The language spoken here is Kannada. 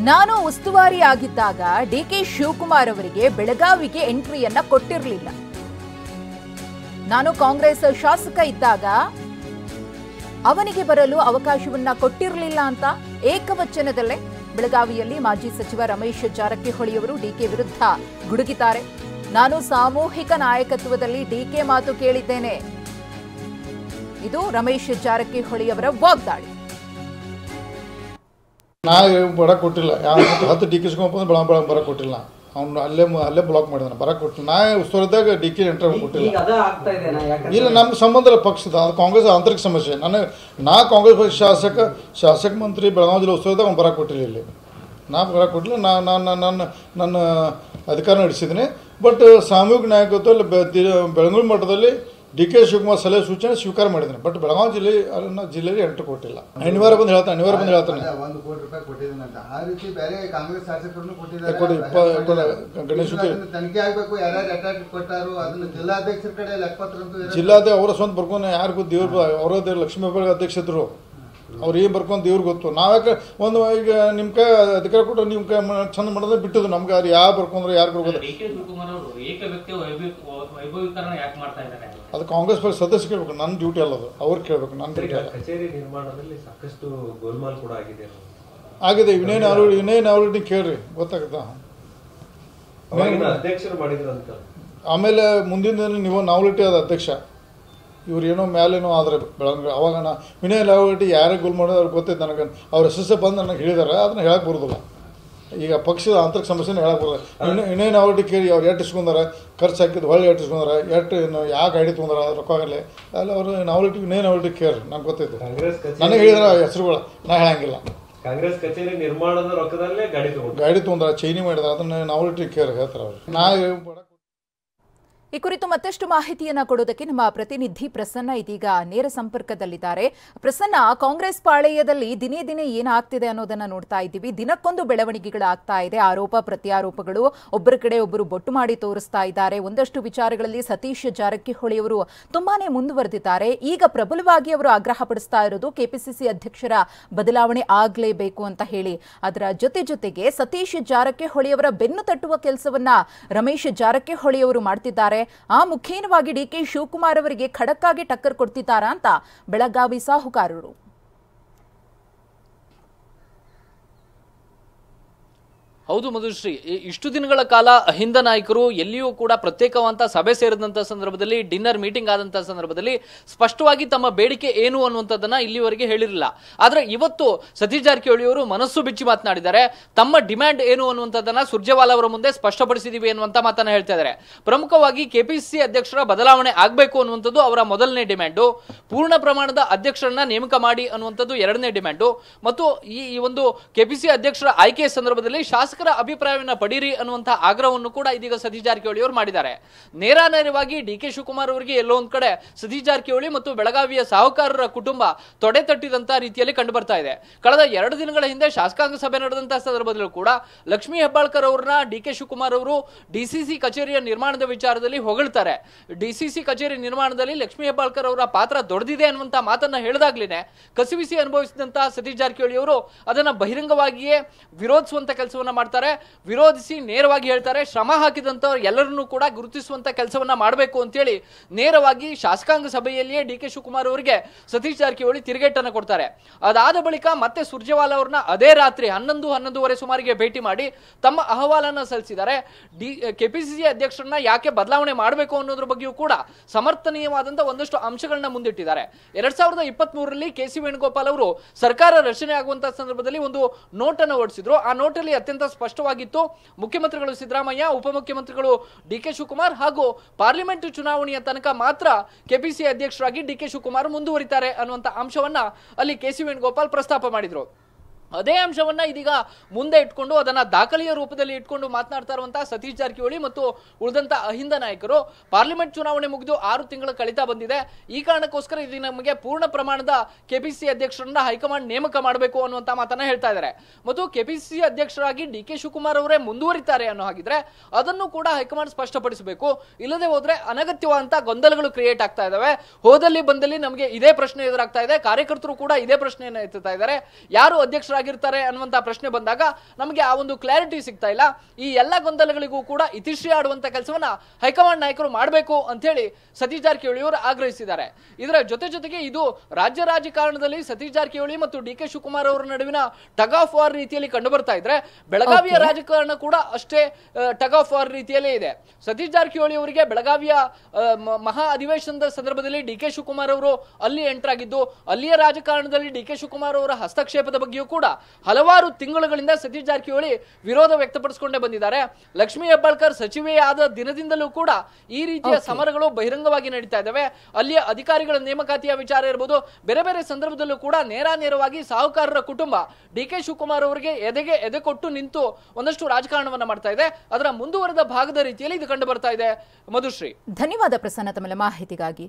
ನಾನು ಉಸ್ತುವಾರಿ ಆಗಿದ್ದಾಗ ಡಿಕೆ ಶಿವಕುಮಾರ್ ಅವರಿಗೆ ಬೆಳಗಾವಿಗೆ ಎಂಟ್ರಿಯನ್ನ ಕೊಟ್ಟಿರಲಿಲ್ಲ. ನಾನು ಕಾಂಗ್ರೆಸ್ ಶಾಸಕ ಇದ್ದಾಗ ಅವನಿಗೆ ಬರಲು ಅವಕಾಶವನ್ನ ಕೊಟ್ಟಿರಲಿಲ್ಲ ಅಂತ ಏಕವಚನದಲ್ಲೇ ಬೆಳಗಾವಿಯಲ್ಲಿ ಮಾಜಿ ಸಚಿವ ರಮೇಶ್ ಜಾರಕಿಹೊಳಿ ಅವರು ಡಿಕೆ ವಿರುದ್ಧ ಗುಡುಗಿದ್ದಾರೆ. ನಾನು ಸಾಮೂಹಿಕ ನಾಯಕತ್ವದಲ್ಲಿ ಡಿಕೆ ಮಾತು ಕೇಳಿದ್ದೇನೆ. ಇದು ರಮೇಶ್ ಜಾರಕಿಹೊಳಿ ಅವರ ವಾಗ್ದಾಳಿ. ನಾ ಬರಕ್ಕೆ ಕೊಟ್ಟಿಲ್ಲ, 10 ಡಿ ಕೆ ಶಿವಕುಮಾರ್ ಬರಕ್ಕೆ ಕೊಟ್ಟಿಲ್ಲ. ಅವ್ನು ಅಲ್ಲೇ ಬ್ಲಾಕ್ ಮಾಡಿದಾನೆ, ಬರಕ್ಕೆ ಕೊಟ್ಟಿಲ್ಲ. ನಾ ಉಸ್ತುವಾರಿದಾಗ ಡಿ ಕೆ ಎಂಟ್ರಿ ಕೊಟ್ಟಿಲ್ಲ. ಇಲ್ಲ, ನಮ್ಗೆ ಸಂಬಂಧ ಇಲ್ಲ ಪಕ್ಷದ, ಅದು ಕಾಂಗ್ರೆಸ್ ಆಂತರಿಕ ಸಮಸ್ಯೆ. ನಾ ಕಾಂಗ್ರೆಸ್ ಪಕ್ಷ ಶಾಸಕ ಮಂತ್ರಿ ಬೆಳಗಾವಿ ಜಿಲ್ಲೆ ಉಸ್ತುವಾರಿದಾಗ ಅವ್ನು ಬರಕ್ಕೆ ಕೊಟ್ಟಿಲ್ಲ. ಇಲ್ಲಿ ನಾ ಬರಕ್ಕೆ ಕೊಟ್ಟಿಲ್ಲ. ನನ್ನ ಅಧಿಕಾರ ನಡೆಸಿದ್ದೀನಿ. ಬಟ್ ಸಾಮೂಹಿಕ ನಾಯಕತ್ವ ಬೆಳಗಾವಿ ಮಟ್ಟದಲ್ಲಿ ಡಿ ಕೆ ಶಿವಕುಮಾರ್ ಸಲಹೆ ಸೂಚನೆ ಸ್ವೀಕಾರ ಮಾಡಿದ್ದೇನೆ. ಬಟ್ ಬೆಳಗಾವಿ ಜಿಲ್ಲೆಗೆ ಎಂಟ್ರಿ ಕೊಟ್ಟಿಲ್ಲ. ಅನಿವಾರ್ಯ ಬಂದು ಹೇಳ್ತಾನೆ. 1 ಕೋಟಿ ರೂಪಾಯಿ ಕೊಟ್ಟಿದ್ದಾನಂತ. ಆ ರೀತಿ ಬೇರೆ ಕಾಂಗ್ರೆಸ್ ಶಾಸಕರನ್ನು ಕೊಟ್ಟಿದ್ದಾರೆ. ಗಣೇಶ್ ತನಿಖೆ ಆಗಬೇಕು, ಯಾರ್ಯಾರು ಅಟ್ಯಾಕ್ ಕೊಟ್ಟಾರು ಅದನ್ನ ಜಿಲ್ಲಾಧ್ಯಕ್ಷರ ಕಡೆ ಲೆಕ್ಕಪತ್ರ ಜಿಲ್ಲಾಧ್ಯಕ್ಷ ಅವರ ಸ್ವಂತ ಬರ್ಕೊಂಡು ಯಾರಿಗೂ ದೇವ್ರ ಅವರ ಲಕ್ಷ್ಮೀ ಹೆಬ್ಬಾಳ್ಕರ್ ಅಧ್ಯಕ್ಷ ಇದ್ರು. ಅವ್ರು ಏನು ಬರ್ಕೊಂಡು ದೇವ್ರಿಗೆ ಗೊತ್ತು. ನಾವ್ಯಾಕೆ ಒಂದು ಈಗ ನಿಮ್ಮ ಕೈ ಅಧಿಕಾರ ಕೊಟ್ಟು ನಿಮ್ಮ ಕೈ ಚಂದ ಮಾಡೋದೇ ಬಿಟ್ಟಿದ್ದು. ನಮ್ಗೆ ಅವ್ರು ಯಾವ ಬರ್ಕೊಂಡ್ರೆ ಯಾರು ಬರ್ಬೋದು. ಅದು ಕಾಂಗ್ರೆಸ್ ಪಕ್ಷ ಸದಸ್ಯ ಕೇಳ್ಬೇಕು. ನನ್ನ ಡ್ಯೂಟಿ ಅಲ್ಲದು, ಅವ್ರು ಕೇಳಬೇಕು, ನನ್ನ ಡ್ಯೂಟಿ ಅಲ್ಲ. ಕಚೇರಿ ನಿರ್ಮಾಣದಲ್ಲಿ ಸಾಕಷ್ಟು ಗೋಲ್ಮಾಲ್ ಕೂಡ ಆಗಿದೆ. ಇನ್ನೇನು ಆಲ್ರೆಡಿ ಕೇಳ್ರಿ, ಗೊತ್ತಾಗುತ್ತಾ. ಅಧ್ಯಕ್ಷರು ಮಾಡಿದ್ರು ಅಂತ. ಆಮೇಲೆ ಮುಂದಿನ ದಿನ ನೀವು ನಾವಲಿಟಿ ಅದ ಅಧ್ಯಕ್ಷ. ಇವ್ರು ಏನೋ ಮೇಲೇನೋ ಆದರೆ ಬೆಳಗ್ಗೆ ಅವಾಗ ವಿನಯ್ ನಾವಲಿಟಿ ಯಾರೇ ಗೋಲ್ ಮಾಡೋದು ಅವ್ರಿಗೆ ಗೊತ್ತೈತೆ. ನನಗೆ ಅವ್ರ ಎಸ್ ಬಂದು ನನಗೆ ಹೇಳಿದಾರೆ, ಅದನ್ನ ಹೇಳಕ್ಕೆ ಬರೋದಿಲ್ಲ. ಈಗ ಪಕ್ಷದ ಆಂತರಿಕ ಸಮಸ್ಯೆನ ಹೇಳಕ್ಕೆ ಬರೋದು. ವಿನಯ್ ನಾವಲಿಟಿ ಕೇಳಿ ಅವ್ರು ಎಷ್ಟು ಇಸ್ಕೊಂಡಾರ, ಖರ್ಚು ಹಾಕಿದ್ದು ಹೊಳ್ಳಿ ಎಷ್ಟು ಇಸ್ಕೊಂಡಾರ, ಯಾವ ಗಾಡಿ ತೊಗೊಂಡಾರ ರೊಕ್ಕಾಗಲಿ ಅಲ್ಲಿ ಅವರು ವಿನಯ್ ನಾವಲಿಟಿ ಕೇಳಿ ನಂಗೆ ಗೊತ್ತೈತೆ. ನನಗೆ ಹೇಳಿದಾರೆ ಹೆಸರುಗಳು, ನಾ ಹೇಳಂಗಿಲ್ಲ. ಕಾಂಗ್ರೆಸ್ ಕಚೇರಿ ನಿರ್ಮಾಣದ ರೊಕ್ಕದಲ್ಲೇ ಗಾಡಿ ತೊಗೊಂಡಾರ, ಚೈನಿ ಮಾಡಿದಾರೆ, ಅದನ್ನ ನಾವಲಿಟಿ ಕೇರ್ ಹೇಳ್ತಾರೆ ಅವ್ರು. ಈ ಕುರಿತು ಮತ್ತಷ್ಟು ಮಾಹಿತಿಯನ್ನ ಕೊಡೋದಕ್ಕೆ ನಮ್ಮ ಪ್ರತಿನಿಧಿ ಪ್ರಸನ್ನ ಇದೀಗ ನೇರ ಸಂಪರ್ಕದಲ್ಲಿದ್ದಾರೆ. ಪ್ರಸನ್ನ, ಕಾಂಗ್ರೆಸ್ ಪಾಳೆಯದಲ್ಲಿ ದಿನೇ ದಿನೇ ಏನಾಗ್ತಿದೆ ಅನ್ನೋದನ್ನ ನೋಡ್ತಾ ಇದ್ದೀವಿ. ದಿನಕ್ಕೊಂದು ಬೆಳವಣಿಗೆಗಳಾಗ್ತಾ ಇದೆ, ಆರೋಪ ಪ್ರತ್ಯಾರೋಪಗಳು, ಒಬ್ಬರ ಕಡೆ ಒಬ್ಬರು ಬೊಟ್ಟು ಮಾಡಿ ತೋರಿಸ್ತಾ ಇದ್ದಾರೆ. ಒಂದಷ್ಟು ವಿಚಾರಗಳಲ್ಲಿ ಸತೀಶ್ ಜಾರಕಿಹೊಳಿ ಅವರು ತುಂಬಾನೇ ಮುಂದುವರೆದಿದ್ದಾರೆ. ಈಗ ಪ್ರಬಲವಾಗಿ ಅವರು ಆಗ್ರಹ ಪಡಿಸ್ತಾ ಇರೋದು ಕೆಪಿಸಿಸಿ ಅಧ್ಯಕ್ಷರ ಬದಲಾವಣೆ ಆಗಲೇಬೇಕು ಅಂತ ಹೇಳಿ. ಅದರ ಜೊತೆಗೆ ಸತೀಶ್ ಜಾರಕಿಹೊಳಿ ಅವರ ಬೆನ್ನು ತಟ್ಟುವ ಕೆಲಸವನ್ನ ರಮೇಶ್ ಜಾರಕಿಹೊಳಿ ಅವರು ಮಾಡ್ತಿದ್ದಾರೆ. ಆ ಮುಖೇನವಾಗಿ ಡಿಕೆ ಶಿವಕುಮಾರ್ ಅವರಿಗೆ ಖಡಕ್ಕಾಗಿ ಟಕ್ಕರ್ ಕೊಡ್ತಿದ್ದಾರಾ ಅಂತ ಬೆಳಗಾವಿ ಸಾಹುಕಾರರು. ಹೌದು ಮಧುಶ್ರೀ, ಇಷ್ಟು ದಿನಗಳ ಕಾಲ ಅಹಿಂದ ನಾಯಕರು ಎಲ್ಲಿಯೂ ಕೂಡ ಪ್ರತ್ಯೇಕವಂತ ಸಭೆ ಸೇರಿದಂತಹ ಸಂದರ್ಭದಲ್ಲಿ, ಡಿನ್ನರ್ ಮೀಟಿಂಗ್ ಆದಂತಹ ಸಂದರ್ಭದಲ್ಲಿ ಸ್ಪಷ್ಟವಾಗಿ ತಮ್ಮ ಬೇಡಿಕೆ ಏನು ಅನ್ನುವಂಥದ್ದನ್ನ ಇಲ್ಲಿವರೆಗೆ ಹೇಳಿರಲಿಲ್ಲ. ಆದ್ರೆ ಇವತ್ತು ಸತೀಶ್ ಜಾರಕಿಹೊಳಿ ಅವರು ಮನಸ್ಸು ಬಿಚ್ಚಿ ಮಾತನಾಡಿದ್ದಾರೆ. ತಮ್ಮ ಡಿಮ್ಯಾಂಡ್ ಏನು ಅನ್ನುವಂಥದ್ದನ್ನ ಸುರ್ಜೇವಾಲಾ ಅವರ ಮುಂದೆ ಸ್ಪಷ್ಟಪಡಿಸಿದೀವಿ ಅನ್ನುವಂತ ಮಾತನ್ನ ಹೇಳ್ತಾ ಇದ್ದಾರೆ. ಪ್ರಮುಖವಾಗಿ ಕೆಪಿಸಿಸಿ ಅಧ್ಯಕ್ಷರ ಬದಲಾವಣೆ ಆಗಬೇಕು ಅನ್ನುವಂಥದ್ದು ಅವರ ಮೊದಲನೇ ಡಿಮ್ಯಾಂಡು. ಪೂರ್ಣ ಪ್ರಮಾಣದ ಅಧ್ಯಕ್ಷರನ್ನ ನೇಮಕ ಮಾಡಿ ಅನ್ನುವಂಥದ್ದು ಎರಡನೇ ಡಿಮ್ಯಾಂಡು. ಮತ್ತು ಈ ಒಂದು ಕೆಪಿಸಿಸಿ ಅಧ್ಯಕ್ಷರ ಆಯ್ಕೆಯ ಸಂದರ್ಭದಲ್ಲಿ ಶಾಸಕರ ಅಭಿಪ್ರಾಯವನ್ನ ಪಡೀರಿ ಅನ್ನುವಂತಹ ಆಗ್ರಹವನ್ನು ಕೂಡ ಇದೀಗ ಸತೀಶ್ ಜಾರಕಿಹೊಳಿ ಅವರು ಮಾಡಿದ್ದಾರೆ. ನೇರವಾಗಿ ಡಿ ಕೆ ಶಿವಕುಮಾರ್ ಅವರಿಗೆ ಎಲ್ಲೋ ಒಂದ್ ಕಡೆ ಸತೀಶ್ ಜಾರಕಿಹೊಳಿ ಮತ್ತು ಬೆಳಗಾವಿಯ ಸಾಹುಕಾರರ ಕುಟುಂಬ ತೊಡೆ ತಟ್ಟಿದಂತಹ ರೀತಿಯಲ್ಲಿ ಕಂಡು ಬರ್ತಾ ಇದೆ. ಕಳೆದ 2 ದಿನಗಳ ಹಿಂದೆ ಶಾಸಕಾಂಗ ಸಭೆ ನಡೆದಂತಹ ಸಂದರ್ಭದಲ್ಲೂ ಕೂಡ ಲಕ್ಷ್ಮೀ ಹೆಬ್ಬಾಳ್ಕರ್ ಅವರನ್ನ ಡಿ ಕೆ ಶಿವಕುಮಾರ್ ಅವರು ಡಿಸಿಸಿ ಕಚೇರಿಯ ನಿರ್ಮಾಣದ ವಿಚಾರದಲ್ಲಿ ಹೊಗಳ್ತಾರೆ. ಡಿಸಿಸಿ ಕಚೇರಿ ನಿರ್ಮಾಣದಲ್ಲಿ ಲಕ್ಷ್ಮೀ ಹೆಬ್ಬಾಳ್ಕರ್ ಅವರ ಪಾತ್ರ ದೊಡ್ಡದಿದೆ ಅನ್ನುವಂತ ಮಾತನ್ನ ಹೇಳಿದಾಗ್ಲೇನೆ ಕಸಿವಿಸಿ ಅನುಭವಿಸಿದಂತಹ ಸತೀಶ್ ಜಾರಕಿಹೊಳಿ ಅವರು ಅದನ್ನ ಬಹಿರಂಗವಾಗಿಯೇ ವಿರೋಧಿಸುವಂತ ಕೆಲಸವನ್ನ ಮಾಡ್ತಾರೆ. ವಿರೋಧಿಸಿ ನೇರವಾಗಿ ಹೇಳ್ತಾರೆ, ಶ್ರಮ ಹಾಕಿದಂತವ್ರು ಎಲ್ಲರನ್ನೂ ಕೂಡ ಗುರುತಿಸುವಂತ ಕೆಲಸವನ್ನ ಮಾಡಬೇಕು ಅಂತೇಳಿ ನೇರವಾಗಿ ಶಾಸಕಾಂಗ ಸಭೆಯಲ್ಲಿಯೇ ಡಿ ಕೆ ಶಿವಕುಮಾರ್ ಅವರಿಗೆ ಸತೀಶ್ ಜಾರಕಿಹೊಳಿ ತಿರುಗೇಟನ್ನು ಕೊಡ್ತಾರೆ. ಅದಾದ ಬಳಿಕ ಮತ್ತೆ ಸುರ್ಜೇವಾಲಾ ಅವರನ್ನ ಅದೇ ರಾತ್ರಿ 11:30 ಸುಮಾರಿಗೆ ಭೇಟಿ ಮಾಡಿ ತಮ್ಮ ಅಹವಾಲನ್ನ ಸಲ್ಲಿಸಿದ್ದಾರೆ. ಕೆಪಿಸಿಸಿ ಅಧ್ಯಕ್ಷರನ್ನ ಯಾಕೆ ಬದಲಾವಣೆ ಮಾಡಬೇಕು ಅನ್ನೋದ್ರ ಬಗ್ಗೆಯೂ ಕೂಡ ಸಮರ್ಥನೀಯವಾದಂತಹ ಒಂದಷ್ಟು ಅಂಶಗಳನ್ನ ಮುಂದಿಟ್ಟಿದ್ದಾರೆ. 2023ರಲ್ಲಿ ಕೆ.ಸಿ. ವೇಣುಗೋಪಾಲ್ ಅವರು ಸರ್ಕಾರ ರಚನೆ ಆಗುವಂತಹ ಸಂದರ್ಭದಲ್ಲಿ ಒಂದು ನೋಟನ್ನು ಹೊರಡಿಸಿದ್ರು. ಆ ನೋಟಲ್ಲಿ ಅತ್ಯಂತ ಸ್ಪಷ್ಟವಾಗಿತ್ತು, ಮುಖ್ಯಮಂತ್ರಿಗಳು ಸಿದ್ದರಾಮಯ್ಯ, ಉಪಮುಖ್ಯಮಂತ್ರಿಗಳು ಡಿ ಕೆ ಶಿವಕುಮಾರ್ ಹಾಗೂ ಪಾರ್ಲಿಮೆಂಟ್ ಚುನಾವಣೆಯ ತನಕ ಮಾತ್ರ ಕೆಪಿಸಿಸಿ ಅಧ್ಯಕ್ಷರಾಗಿ ಡಿ ಕೆ ಶಿವಕುಮಾರ್ ಮುಂದುವರಿತಾರೆ ಅನ್ನುವಂತ ಅಂಶವನ್ನ ಅಲ್ಲಿ ಕೆ.ಸಿ. ವೇಣುಗೋಪಾಲ್ ಪ್ರಸ್ತಾಪ ಮಾಡಿದ್ರು. ಅದೇ ಅಂಶವನ್ನ ಇದೀಗ ಮುಂದೆ ಇಟ್ಕೊಂಡು ಅದನ್ನ ದಾಖಲೆಯ ರೂಪದಲ್ಲಿ ಇಟ್ಕೊಂಡು ಮಾತನಾಡ್ತಾ ಇರುವಂತಹ ಸತೀಶ್ ಜಾರಕಿಹೊಳಿ ಮತ್ತು ಉಳಿದಂತ ಅಹಿಂದ ನಾಯಕರು ಪಾರ್ಲಿಮೆಂಟ್ ಚುನಾವಣೆ ಮುಗಿದು 6 ತಿಂಗಳು ಕಳೀತಾ ಬಂದಿದೆ. ಈ ಕಾರಣಕ್ಕೋಸ್ಕರ ಇದು ನಮಗೆ ಪೂರ್ಣ ಪ್ರಮಾಣದ ಕೆಪಿಸಿಸಿ ಅಧ್ಯಕ್ಷರನ್ನ ಹೈಕಮಾಂಡ್ ನೇಮಕ ಮಾಡಬೇಕು ಅನ್ನುವಂತ ಮಾತನ್ನ ಹೇಳ್ತಾ ಇದ್ದಾರೆ. ಮತ್ತು ಕೆಪಿಸಿಸಿ ಅಧ್ಯಕ್ಷರಾಗಿ ಡಿ ಕೆ ಶಿವಕುಮಾರ್ ಅವರೇ ಮುಂದುವರಿತಾರೆ ಅನ್ನೋ ಹಾಗಿದ್ರೆ ಅದನ್ನು ಕೂಡ ಹೈಕಮಾಂಡ್ ಸ್ಪಷ್ಟಪಡಿಸಬೇಕು. ಇಲ್ಲದೆ ಹೋದ್ರೆ ಅನಗತ್ಯವಾದಂತಹ ಗೊಂದಲಗಳು ಕ್ರಿಯೇಟ್ ಆಗ್ತಾ ಇದಾವೆ. ಹೋದಲ್ಲಿ ಬಂದಲ್ಲಿ ನಮಗೆ ಇದೇ ಪ್ರಶ್ನೆ ಎದುರಾಗ್ತಾ ಇದೆ. ಕಾರ್ಯಕರ್ತರು ಕೂಡ ಇದೇ ಪ್ರಶ್ನೆಯನ್ನ ಎತ್ತುತ್ತಾ ಇದ್ದಾರೆ. ಯಾರು ಅಧ್ಯಕ್ಷರ ಅಧ್ಯಕ್ಷರಾಗಿರ್ತಾರೆ ಅನ್ನುವಂತ ಪ್ರಶ್ನೆ ಬಂದಾಗ ನಮಗೆ ಆ ಒಂದು ಕ್ಲಾರಿಟಿ ಸಿಗ್ತಾ ಇಲ್ಲ. ಈ ಎಲ್ಲ ಗೊಂದಲಗಳಿಗೂ ಕೂಡ ಇತಿಶ್ರೀ ಆಡುವಂತ ಕೆಲಸವನ್ನ ಹೈಕಮಾಂಡ್ ನಾಯಕರು ಮಾಡಬೇಕು ಅಂತ ಹೇಳಿ ಸತೀಶ್ ಜಾರಕಿಹೊಳಿ ಅವರು ಆಗ್ರಹಿಸಿದ್ದಾರೆ. ಇದರ ಜೊತೆಗೆ ಇದು ರಾಜ್ಯ ರಾಜಕಾರಣದಲ್ಲಿ ಸತೀಶ್ ಜಾರಕಿಹೊಳಿ ಮತ್ತು ಡಿ ಕೆ ಶಿವಕುಮಾರ್ ಅವರ ನಡುವಿನ ಟಗ್ ಆಫ್ ವಾರ್ ರೀತಿಯಲ್ಲಿ ಕಂಡು ಬರ್ತಾ ಇದ್ರೆ, ಬೆಳಗಾವಿಯ ರಾಜಕಾರಣ ಕೂಡ ಅಷ್ಟೇ ಟಗ್ ಆಫ್ ವಾರ್ ರೀತಿಯಲ್ಲೇ ಇದೆ. ಸತೀಶ್ ಜಾರಕಿಹೊಳಿ ಅವರಿಗೆ ಬೆಳಗಾವಿಯ ಮಹಾ ಅಧಿವೇಶನದ ಸಂದರ್ಭದಲ್ಲಿ ಡಿ ಕೆ ಶಿವಕುಮಾರ್ ಅವರು ಅಲ್ಲಿ ಎಂಟರ್ ಆಗಿದ್ದು, ಅಲ್ಲಿಯ ರಾಜಕಾರಣದಲ್ಲಿ ಡಿ ಕೆ ಶಿವಕುಮಾರ್ ಅವರ ಹಸ್ತಕ್ಷೇಪದ ಬಗ್ಗೆಯೂ ಕೂಡ ಹಲವಾರು ತಿಂಗಳುಗಳಿಂದ ಸತೀಶ್ ಜಾರಕಿಹೊಳಿ ವಿರೋಧ ವ್ಯಕ್ತಪಡಿಸಿಕೊಂಡೇ ಬಂದಿದ್ದಾರೆ. ಲಕ್ಷ್ಮೀ ಹೆಬ್ಬಾಳ್ಕರ್ ಸಚಿವೆ ಆದ ದಿನದಿಂದಲೂ ಕೂಡ ಈ ರೀತಿಯ ಸಮರಗಳು ಬಹಿರಂಗವಾಗಿ ನಡೀತಾ ಇದ್ದಾವೆ. ಅಲ್ಲಿಯ ಅಧಿಕಾರಿಗಳ ನೇಮಕಾತಿಯ ವಿಚಾರ ಇರಬಹುದು, ಬೇರೆ ಬೇರೆ ಸಂದರ್ಭದಲ್ಲೂ ಕೂಡ ನೇರವಾಗಿ ಸಾಹುಕಾರರ ಕುಟುಂಬ ಡಿ ಕೆ ಶಿವಕುಮಾರ್ ಅವರಿಗೆ ಎದೆ ಕೊಟ್ಟು ನಿಂತು ಒಂದಷ್ಟು ರಾಜಕಾರಣವನ್ನ ಮಾಡ್ತಾ ಇದೆ. ಅದರ ಮುಂದುವರೆದ ಭಾಗದ ರೀತಿಯಲ್ಲಿ ಇದು ಕಂಡು ಬರ್ತಾ ಇದೆ. ಮಧುಶ್ರೀ, ಧನ್ಯವಾದ ಪ್ರಸನ್ನ ತಮ್ಮ ಮಾಹಿತಿಗಾಗಿ.